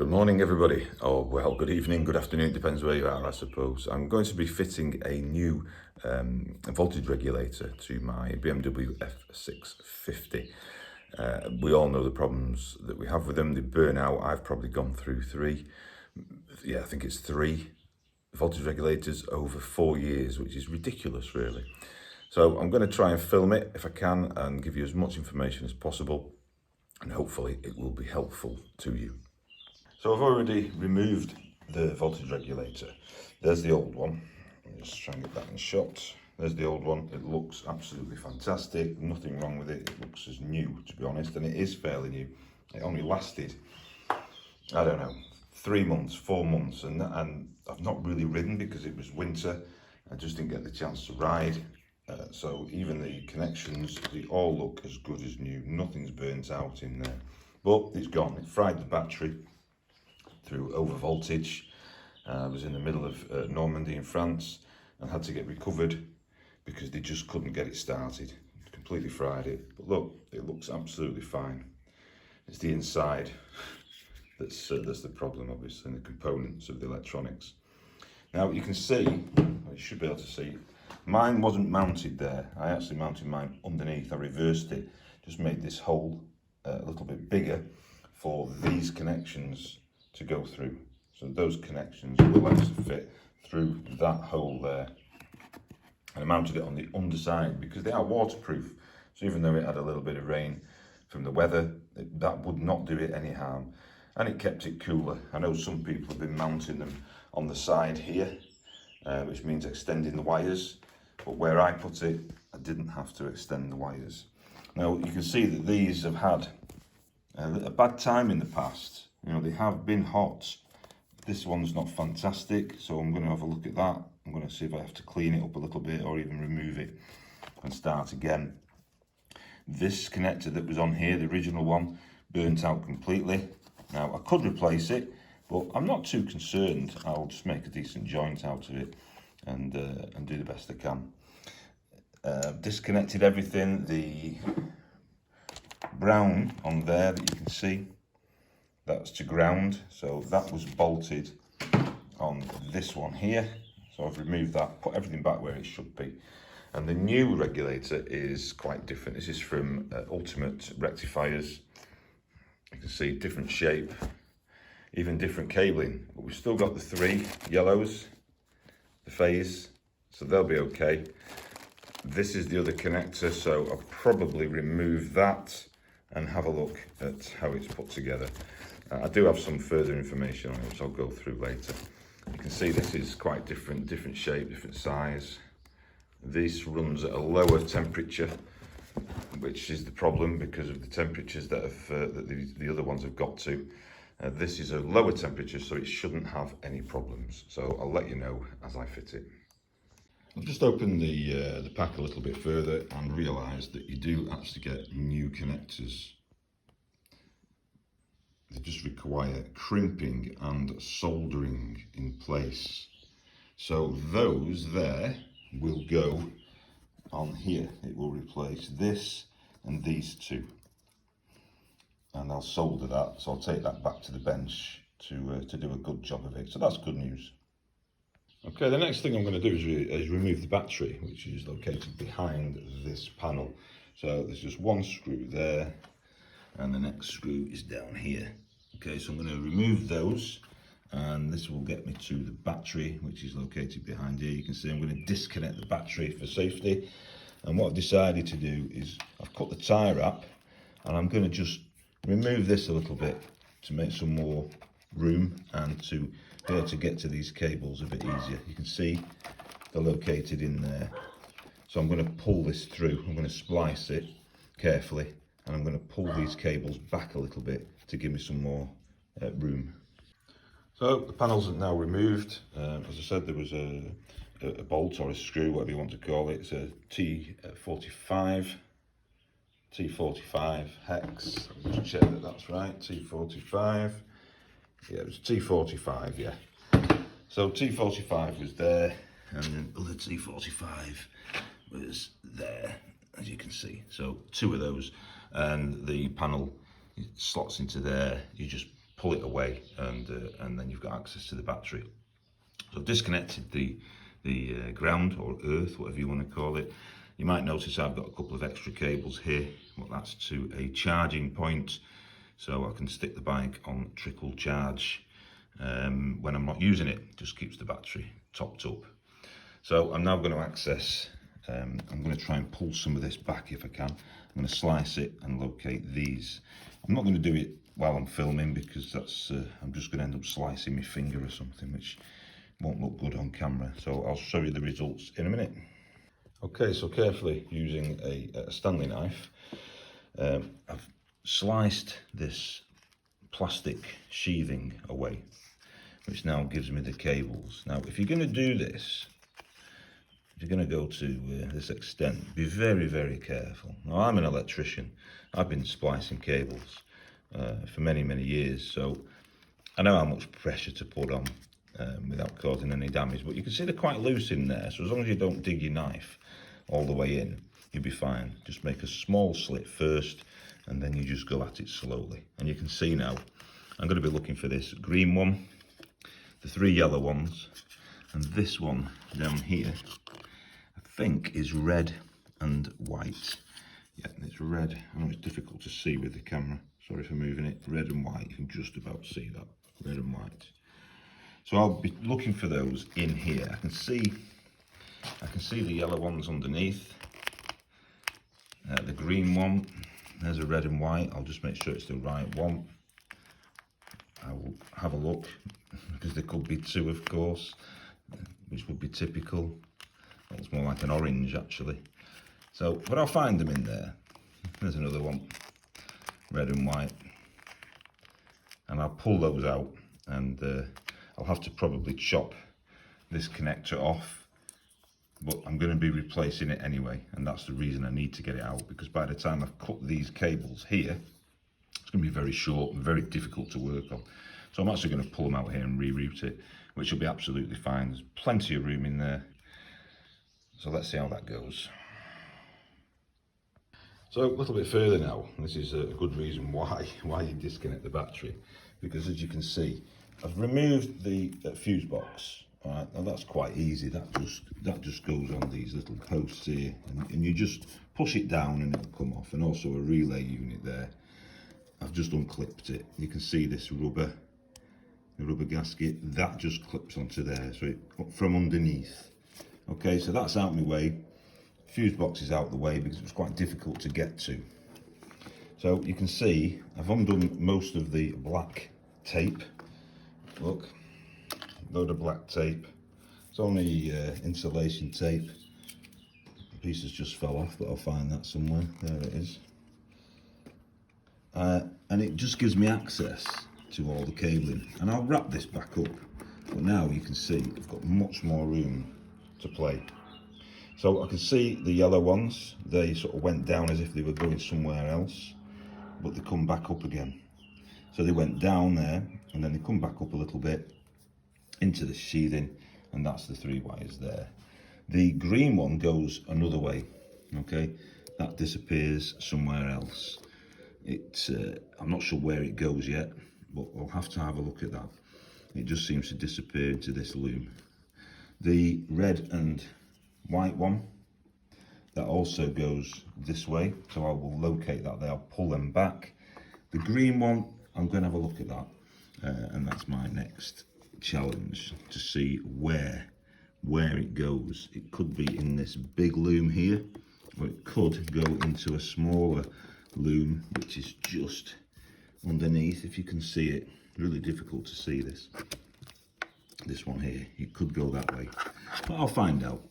Good morning everybody, or well, good evening, good afternoon, depends where you are I suppose. I'm going to be fitting a new voltage regulator to my BMW F650. We all know the problems that we have with them. They burn out. I've probably gone through three voltage regulators over 4 years, which is ridiculous really. So I'm going to try and film it if I can and give you as much information as possible, and hopefully it will be helpful to you. So I've already removed the voltage regulator. There's the old one. Let me just try and get that in shot. There's the old one. It looks absolutely fantastic. Nothing wrong with it. It looks as new, to be honest, and it is fairly new. It only lasted, I don't know, 3 months, 4 months, and I've not really ridden because it was winter. I just didn't get the chance to ride. So even the connections, they all look as good as new. Nothing's burnt out in there. But it's gone. It fried the battery through over voltage. I was in the middle of Normandy in France and had to get recovered because they just couldn't get it started. Completely fried it. But look, it looks absolutely fine. It's the inside that's the problem, obviously, and the components of the electronics. Now you can see, you should be able to see, mine wasn't mounted there. I actually mounted mine underneath. I reversed it, just made this hole a little bit bigger for these connections to go through. So those connections will actually fit through that hole there. And I mounted it on the underside because they are waterproof. So even though it had a little bit of rain from the weather, that would not do it any harm. And it kept it cooler. I know some people have been mounting them on the side here, which means extending the wires. But where I put it, I didn't have to extend the wires. Now you can see that these have had a bad time in the past. You know, they have been hot. This one's not fantastic, so I'm going to have a look at that. I'm going to see if I have to clean it up a little bit or even remove it and start again. This connector that was on here, the original one, burnt out completely. Now I could replace it, but I'm not too concerned. I'll just make a decent joint out of it and do the best I can. Disconnected everything. The brown on there that you can see, that's to ground, so that was bolted on this one here. So I've removed that, put everything back where it should be. And the new regulator is quite different. This is from Ultimate Rectifiers. You can see different shape, even different cabling, but we've still got the 3 yellows, the phase, so they'll be okay. This is the other connector, so I'll probably remove that and have a look at how it's put together. I do have some further information on it, which I'll go through later. You can see this is quite different shape, different size. This runs at a lower temperature, which is the problem because of the temperatures that the other ones have got to. This is a lower temperature, so it shouldn't have any problems. So I'll let you know as I fit it. I've just opened the pack a little bit further and realised that you do actually get new connectors. They just require crimping and soldering in place. So those there will go on here. It will replace this and these 2. And I'll solder that, so I'll take that back to the bench to do a good job of it. So that's good news. Okay, the next thing I'm going to do is remove the battery, which is located behind this panel. So there's just one screw there, and the next screw is down here. Okay, so I'm going to remove those, and this will get me to the battery, which is located behind here. You can see I'm going to disconnect the battery for safety. And what I've decided to do is I've cut the tie wrap, and I'm going to just remove this a little bit to make some more room and to be able to get to these cables a bit easier. You can see they're located in there. So I'm going to pull this through. I'm going to splice it carefully, and I'm going to pull these cables back a little bit to give me some more room. So the panels are now removed. As I said, there was a bolt or a screw, whatever you want to call it. It's a T45 hex. I'll just check that that's right. T45. Yeah, it was T45, yeah. So T45 was there, and then other T45 was there, as you can see. So 2 of those, and the panel slots into there. You just pull it away, and then you've got access to the battery. So I've disconnected the ground or earth, whatever you want to call it. You might notice I've got a couple of extra cables here. Well, that's to a charging point, so I can stick the bike on trickle charge when I'm not using it. Just keeps the battery topped up. So I'm now going to access, I'm going to try and pull some of this back if I can. I'm going to slice it and locate these. I'm not going to do it while I'm filming, because that's I'm just going to end up slicing my finger or something, which won't look good on camera. So I'll show you the results in a minute. Okay, so carefully using a Stanley knife, I've sliced this plastic sheathing away, which now gives me the cables. Now, if you're going to do this, if you're going to go to this extent, be very, very careful. Now, I'm an electrician. I've been splicing cables for many, many years, so I know how much pressure to put on without causing any damage, but you can see they're quite loose in there, so as long as you don't dig your knife all the way in, you'll be fine. Just make a small slit first, and then you just go at it slowly. And you can see now, I'm going to be looking for this green one, the 3 yellow ones, and this one down here, I think is red and white. Yeah, it's red. I know it's difficult to see with the camera. Sorry for moving it. Red and white, you can just about see that. Red and white. So I'll be looking for those in here. I can see the yellow ones underneath. The green one, there's a red and white. I'll just make sure it's the right one. I will have a look, because there could be 2, of course, which would be typical. That looks more like an orange, actually. So, but I'll find them in there. There's another one, red and white. And I'll pull those out, and I'll have to probably chop this connector off, but I'm going to be replacing it anyway, and that's the reason I need to get it out, because by the time I've cut these cables here, it's going to be very short and very difficult to work on. So I'm actually going to pull them out here and reroute it, which will be absolutely fine. There's plenty of room in there. So let's see how that goes. So a little bit further now, this is a good reason why you disconnect the battery, because as you can see, I've removed the fuse box. All right, now that's quite easy. That just goes on these little posts here, and you just push it down and it'll come off. And also a relay unit there. I've just unclipped it. You can see this the rubber gasket that just clips onto there, so it from underneath. Okay, so that's out of my way. Fuse box is out of the way because it was quite difficult to get to. So you can see I've undone most of the black tape. Look, load of black tape. It's only insulation tape. The pieces just fell off, but I'll find that somewhere. There it is. And it just gives me access to all the cabling. And I'll wrap this back up. But now you can see I've got much more room to play. So I can see the yellow ones, they sort of went down as if they were going somewhere else, but they come back up again. So they went down there, and then they come back up a little bit into the sheathing, and that's the 3 wires there. The green one goes another way, okay? That disappears somewhere else. I'm not sure where it goes yet, but we'll have to have a look at that. It just seems to disappear into this loom. The red and white one, that also goes this way, so I will locate that there. I'll pull them back. The green one, I'm going to have a look at that, and that's my next challenge, to see where it goes. It could be in this big loom here, or it could go into a smaller loom which is just underneath. If you can see it, really difficult to see this one here. It could go that way, but I'll find out.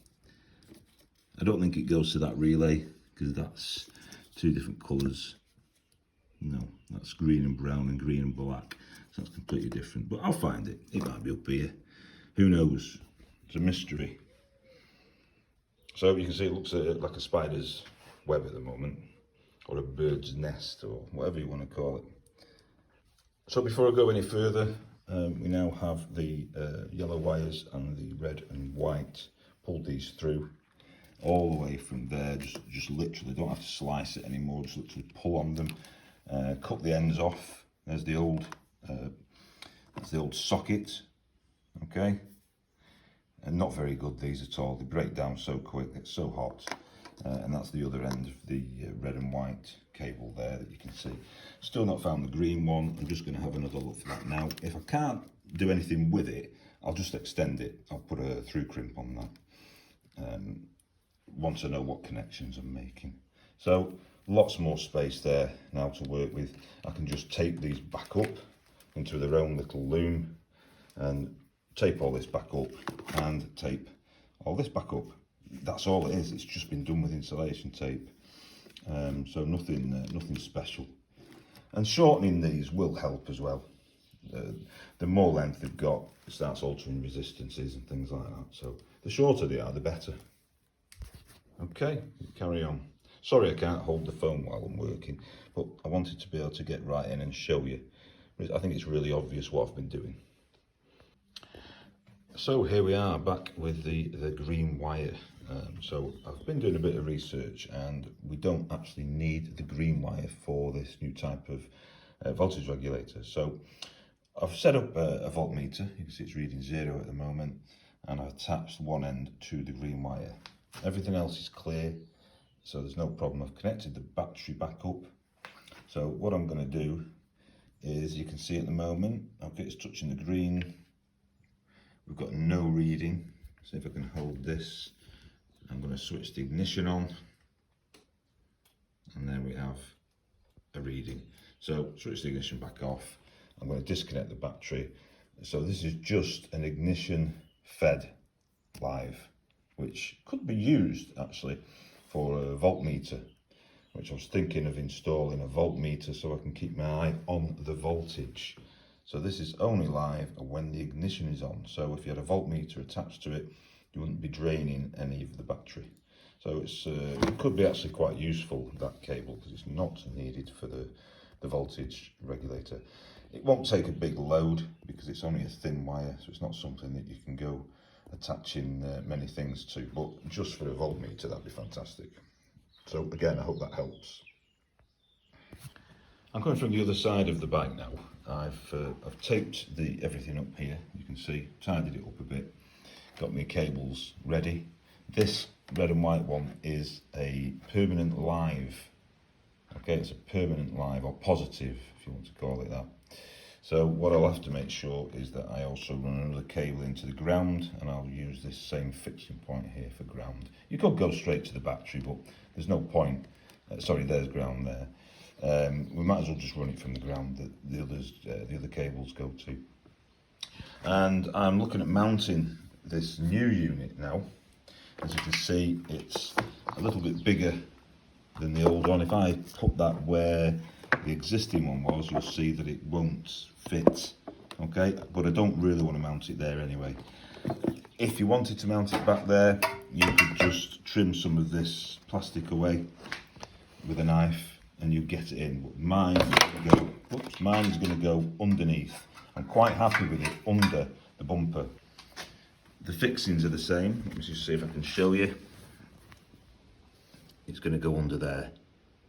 I don't think it goes to that relay, because that's 2 different colours. No, that's green and brown and green and black, so that's completely different. But I'll find it. It might be up here. Who knows? It's a mystery. So you can see it looks like a spider's web at the moment, or a bird's nest, or whatever you want to call it. So before I go any further, we now have the yellow wires and the red and white. Pulled these through all the way from there, just literally, don't have to slice it anymore, just literally pull on them, cut the ends off. There's the old That's the old socket, okay, and not very good these at all. They break down so quick, it's so hot. And that's the other end of the red and white cable there that you can see. Still not found the green one. I'm just going to have another look for that now. If I can't do anything with it, I'll just extend it. I'll put a through crimp on that once I know what connections I'm making. So lots more space there now to work with. I can just tape these back up into their own little loom and tape all this back up and tape all this back up. That's all it is. It's just been done with insulation tape, so nothing special. And shortening these will help as well. The more length they've got, it starts altering resistances and things like that. So the shorter they are, the better. Okay, carry on. Sorry I can't hold the phone while I'm working, but I wanted to be able to get right in and show you. I think it's really obvious what I've been doing. So here we are back with the green wire. So I've been doing a bit of research and we don't actually need the green wire for this new type of voltage regulator. So I've set up a voltmeter. You can see it's reading 0 at the moment, and I've attached one end to the green wire. Everything else is clear, so there's no problem. I've connected the battery back up. So what I'm going to do is, you can see at the moment, okay, it's touching the green. We've got no reading. See if I can hold this. I'm going to switch the ignition on, and there we have a reading. So switch the ignition back off. I'm going to disconnect the battery. So this is just an ignition fed live, which could be used actually for a voltmeter, which I was thinking of installing a voltmeter so I can keep my eye on the voltage. So this is only live when the ignition is on. So if you had a voltmeter attached to it, you wouldn't be draining any of the battery. So it could be actually quite useful, that cable, because it's not needed for the voltage regulator. It won't take a big load because it's only a thin wire, so it's not something that you can go attaching many things to, but just for a voltmeter that'd be fantastic. So again, I hope that helps. I'm coming from the other side of the bike now. I've taped everything up here, you can see, tidied it up a bit, got my cables ready. This red and white one is a permanent live. Okay, it's a permanent live, or positive if you want to call it that. So what I'll have to make sure is that I also run another cable into the ground, and I'll use this same fixing point here for ground. You could go straight to the battery, but there's no point. Sorry, there's ground there. We might as well just run it from the ground that the other cables go to. And I'm looking at mounting this new unit now. As you can see, it's a little bit bigger than the old one. If I put that where the existing one was, you'll see that it won't fit. Okay, but I don't really want to mount it there anyway. If you wanted to mount it back there, you could just trim some of this plastic away with a knife and you get it in. But mine is going to go underneath. I'm quite happy with it under the bumper. The fixings are the same. Let me just see if I can show you. It's going to go under there.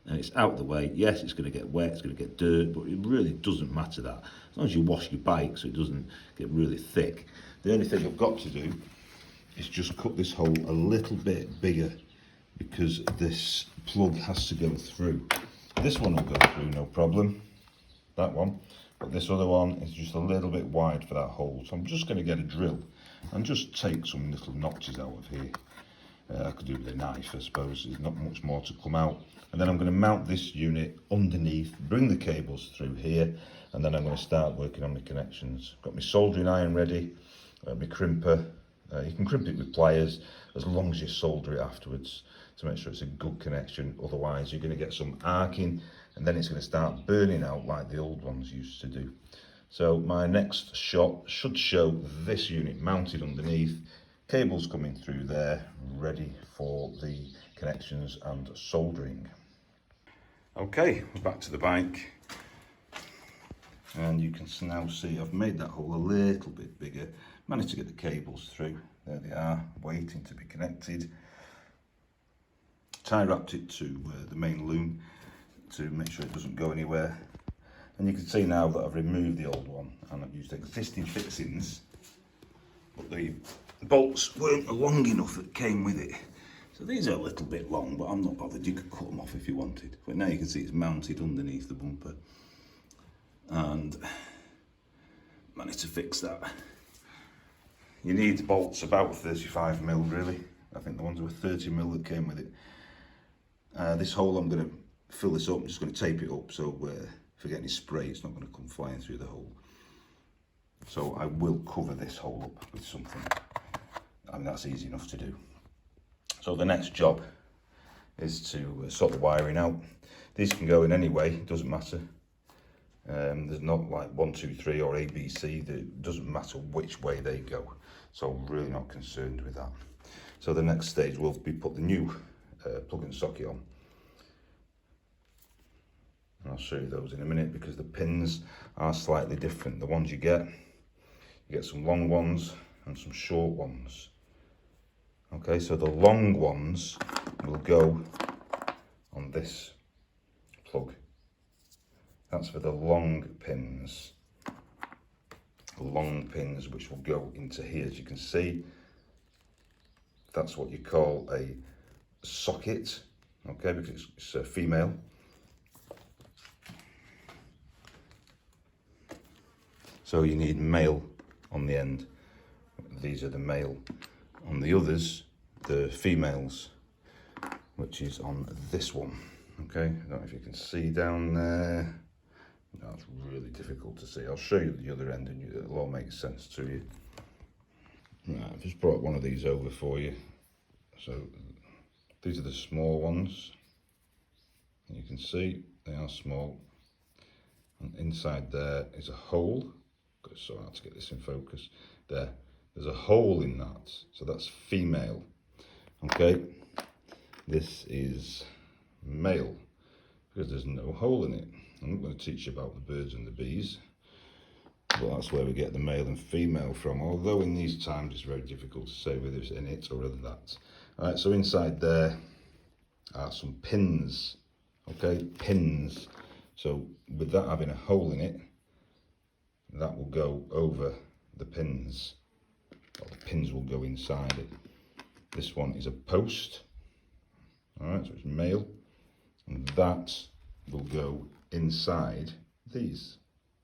And it's out the way. Yes, it's going to get wet, it's going to get dirt, but it really doesn't matter that. As long as you wash your bike so it doesn't get really thick. The only thing I've got to do is just cut this hole a little bit bigger, because this plug has to go through. This one will go through, no problem. That one. But this other one is just a little bit wide for that hole. So I'm just going to get a drill and just take some little notches out of here. I could do it with a knife, I suppose. There's not much more to come out. And then I'm going to mount this unit underneath, bring the cables through here, and then I'm going to start working on the connections. Got my soldering iron ready, my crimper. You can crimp it with pliers as long as you solder it afterwards to make sure it's a good connection. Otherwise you're going to get some arcing, and then it's going to start burning out like the old ones used to do. So my next shot should show this unit mounted underneath, cables coming through there, ready for the connections and soldering. Okay, we're back to the bike, and you can now see I've made that hole a little bit bigger, managed to get the cables through. There they are, waiting to be connected. Tie wrapped it to the main loom to make sure it doesn't go anywhere. And you can see now that I've removed the old one and I've used existing fixings, but the bolts weren't long enough that came with it. So these are a little bit long, but I'm not bothered. You could cut them off if you wanted. But now you can see it's mounted underneath the bumper. And managed to fix that. You need bolts about 35mm really. I think the ones were 30mm that came with it. This hole, I'm going to fill this up. I'm just going to tape it up so if I get any spray, it's not going to come flying through the hole. So I will cover this hole up with something. I mean, that's easy enough to do. So the next job is to sort the wiring out. These can go in any way, it doesn't matter. There's not like 1, 2, 3 or A, B, C. It doesn't matter which way they go. So I'm really not concerned with that. So the next stage will be put the new plug-in socket on. And I'll show you those in a minute because the pins are slightly different. The ones you get some long ones and some short ones. Okay, so the long ones will go on this plug. That's for the long pins. Long pins which will go into here. As you can see, that's what you call a socket, okay, because it's a female. So you need male on the end. These are the male. On the others, the females, which is on this one. Okay, I don't know if you can see down there. That's really difficult to see. I'll show you the other end and it'll all make sense to you. Right, I've just brought one of these over for you. So these are the small ones. And you can see they are small. And inside there is a hole. Got to sort out to get this in focus. There's a hole in that. So that's female. Okay. This is male because there's no hole in it. I'm not going to teach you about the birds and the bees, but that's where we get the male and female from, although in these times it's very difficult to say whether it's in it or whether that's. Alright, so inside there are some pins, okay, pins. So with that having a hole in it, that will go over the pins, or the pins will go inside it. This one is a post, alright, so it's male, and that will go inside these.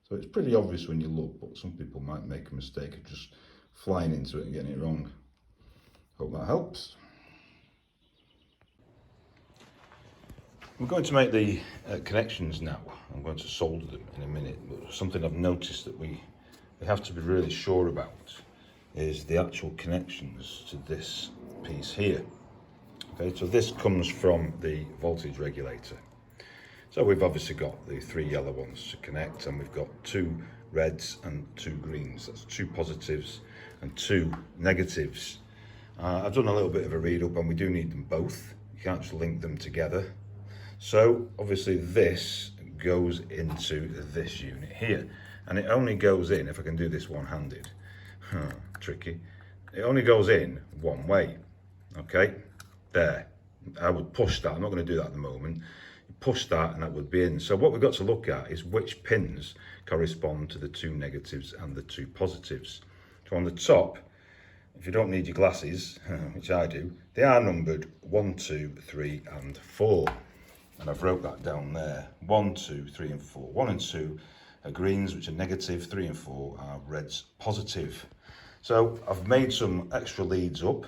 So it's pretty obvious when you look, but some people might make a mistake of just flying into it and getting it wrong. Hope that helps. We're going to make the connections now. I'm going to solder them in a minute, but something I've noticed that we have to be really sure about is the actual connections to this piece here. Okay, so this comes from the voltage regulator. So we've obviously got the 3 yellow ones to connect, and we've got 2 reds and 2 greens. That's 2 positives and 2 negatives. I've done a little bit of a read up, and we do need them both. You can't just link them together. So obviously this goes into this unit here, and it only goes in, if I can do this one-handed, tricky, it only goes in one way. Okay, there, I would push that. I'm not going to do that at the moment. Push that and that would be in. So what we've got to look at is which pins correspond to the 2 negatives and the 2 positives. So on the top, if you don't need your glasses, which I do, they are numbered 1, 2, 3 and 4. And I've wrote that down there. 1, 2, 3 and 4. 1 and 2 are greens, which are negative. 3 and 4 are reds, positive. So I've made some extra leads up.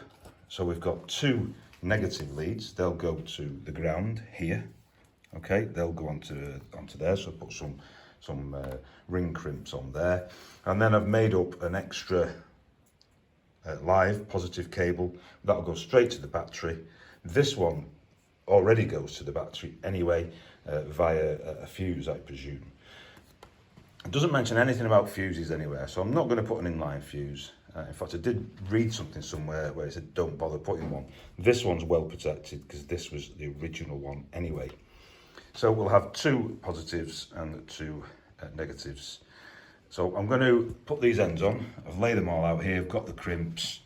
So we've got 2 negative leads. They'll go to the ground here. Okay, they'll go onto there, so put some ring crimps on there, and then I've made up an extra live positive cable that'll go straight to the battery. This one already goes to the battery anyway via a fuse, I presume. It doesn't mention anything about fuses anywhere, so I'm not going to put an inline fuse. In fact, I did read something somewhere where it said don't bother putting one. This one's well protected because this was the original one anyway. So we'll have 2 positives and 2 negatives. So I'm going to put these ends on. I've laid them all out here. I've got the crimps.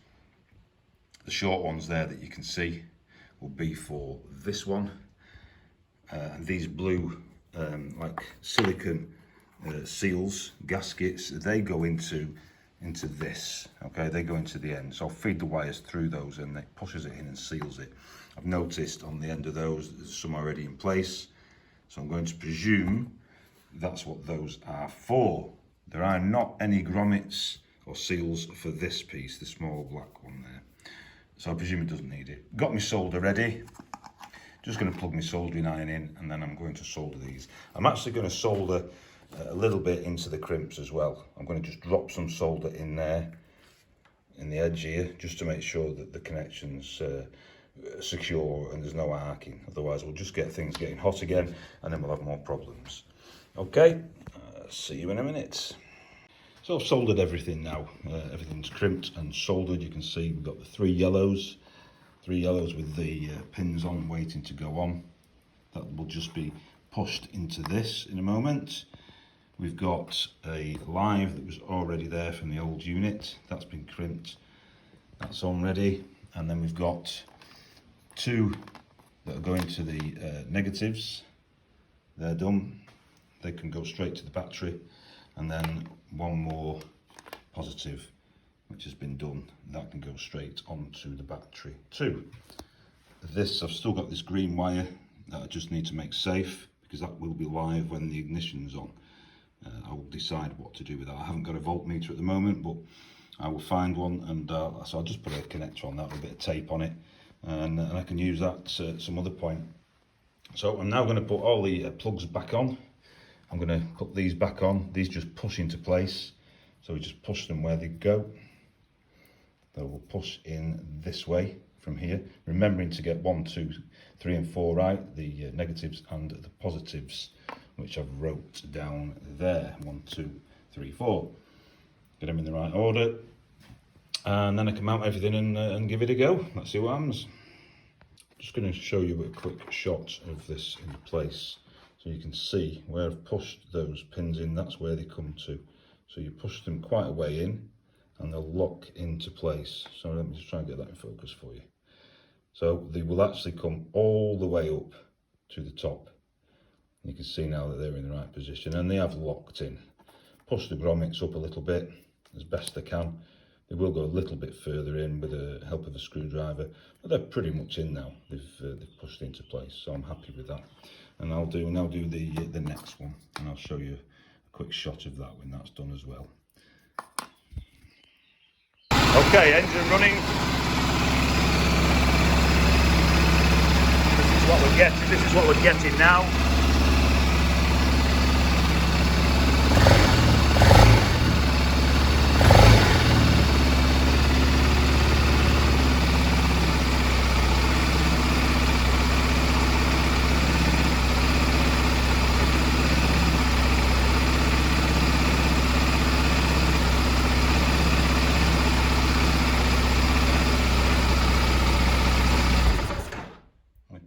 The short ones there that you can see will be for this one. And these blue, like silicone seals, gaskets, they go into this, okay, they go into the end. So I'll feed the wires through those and it pushes it in and seals it. I've noticed on the end of those there's some already in place, so I'm going to presume that's what those are for. There are not any grommets or seals for this piece, the small black one there, so I presume it doesn't need it. Got my solder ready. Just going to plug my soldering iron in and then I'm going to solder these. I'm actually going to solder a little bit into the crimps as well. I'm going to just drop some solder in there, in the edge here, just to make sure that the connection's secure and there's no arcing. Otherwise we'll just get things getting hot again and then we'll have more problems. Okay, see you in a minute. So I've soldered everything now. Everything's crimped and soldered. You can see we've got the three yellows with the pins on waiting to go on. That will just be pushed into this in a moment. We've got a live that was already there from the old unit. That's been crimped. That's on ready. And then we've got two that are going to the negatives. They're done. They can go straight to the battery. And then one more positive, which has been done, that can go straight onto the battery too. This, I've still got this green wire that I just need to make safe because that will be live when the ignition's on. I will decide what to do with that. I haven't got a voltmeter at the moment, but I will find one, and so I'll just put a connector on that with a bit of tape on it, and I can use that at some other point. So I'm now going to put all the plugs back on. I'm going to put these back on. These just push into place, so we just push them where they go. They will push in this way from here, remembering to get 1, 2, 3 and 4 right, the negatives and the positives, which I've wrote down there. 1, 2, 3, 4. Get them in the right order, and then I can mount everything and give it a go. Let's see what happens. Just going to show you a quick shot of this in place, so you can see where I've pushed those pins in. That's where they come to. So you push them quite a way in, and they'll lock into place. So let me just try and get that in focus for you. So they will actually come all the way up to the top. You can see now that they're in the right position and they have locked in. Push the grommets up a little bit as best I can. They will go a little bit further in with the help of a screwdriver, but they're pretty much in now. They've pushed into place, so I'm happy with that. And now do the next one, and I'll show you a quick shot of that when that's done as well. Okay, engine running. This is what we're getting. This is what we're getting now.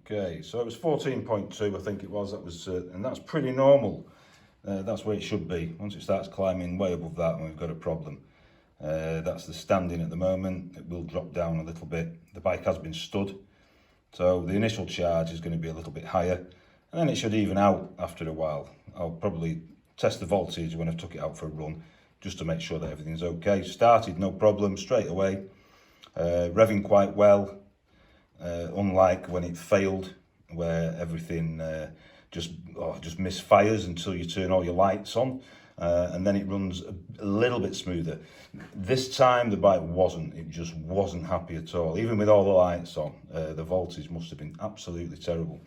Okay, so it was 14.2, I think it was. That was, and that's pretty normal. That's where it should be. Once it starts climbing way above that, we've got a problem. That's the standing at the moment. It will drop down a little bit. The bike has been stud, so the initial charge is going to be a little bit higher, and then it should even out after a while. I'll probably test the voltage when I've took it out for a run, just to make sure that everything's okay. Started no problem straight away, revving quite well. Unlike when it failed, where everything just misfires until you turn all your lights on, and then it runs a little bit smoother. This time the bike wasn't. It just wasn't happy at all. Even with all the lights on, the voltage must have been absolutely terrible.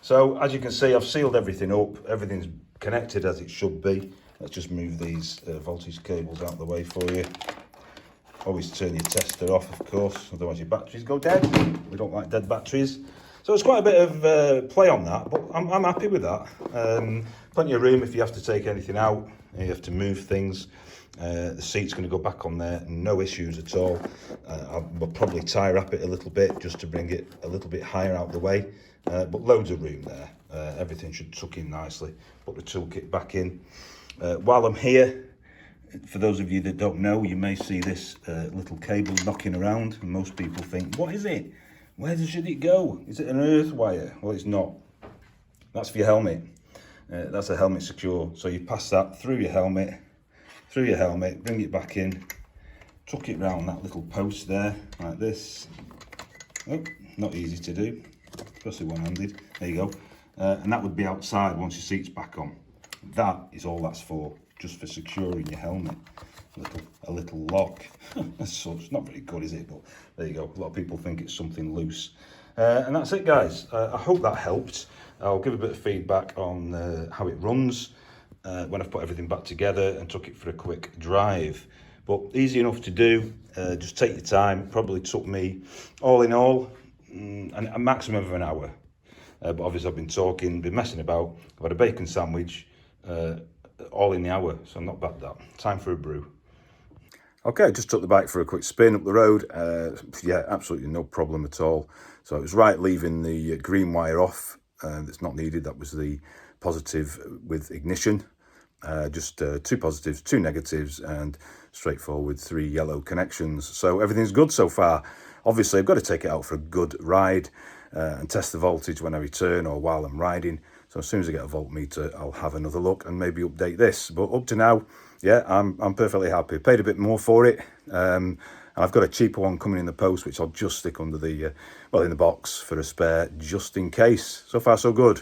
So as you can see, I've sealed everything up. Everything's connected as it should be. Let's just move these voltage cables out of the way for you. Always turn your tester off, of course, otherwise your batteries go dead. We don't like dead batteries. So it's quite a bit of play on that, but I'm happy with that. Plenty of room if you have to take anything out, you have to move things. The seat's going to go back on there, no issues at all. I'll probably tie wrap it a little bit just to bring it a little bit higher out the way, but loads of room there. Everything should tuck in nicely. Put the toolkit back in. While I'm here, for those of you that don't know, you may see this little cable knocking around, and most people think, what is it? Where should it go? Is it an earth wire? Well, it's not. That's for your helmet. That's a helmet secure. So you pass that through your helmet, bring it back in, tuck it round that little post there, like this. Oh, not easy to do, especially one-handed. There you go. And that would be outside once your seat's back on. That is all that's for, just for securing your helmet. A little lock as such. Not very good, is it? But there you go. A lot of people think it's something loose. And that's it, guys. I hope that helped. I'll give a bit of feedback on how it runs when I've put everything back together and took it for a quick drive. But easy enough to do. Just take your time. It probably took me, all in all, a maximum of an hour. But obviously I've been talking, been messing about. I've had a bacon sandwich, all in the hour. So not bad that. Time for a brew. Okay, just took the bike for a quick spin up the road. Yeah, absolutely no problem at all. So it was right leaving the green wire off. That's not needed. That was the positive with ignition. Just 2 positives, 2 negatives, and straightforward 3 yellow connections. So everything's good so far. Obviously, I've got to take it out for a good ride and test the voltage when I return or while I'm riding. So as soon as I get a voltmeter, I'll have another look and maybe update this. But up to now, yeah, I'm perfectly happy. Paid a bit more for it. And I've got a cheaper one coming in the post, which I'll just stick under the, well, in the box for a spare, just in case. So far, so good.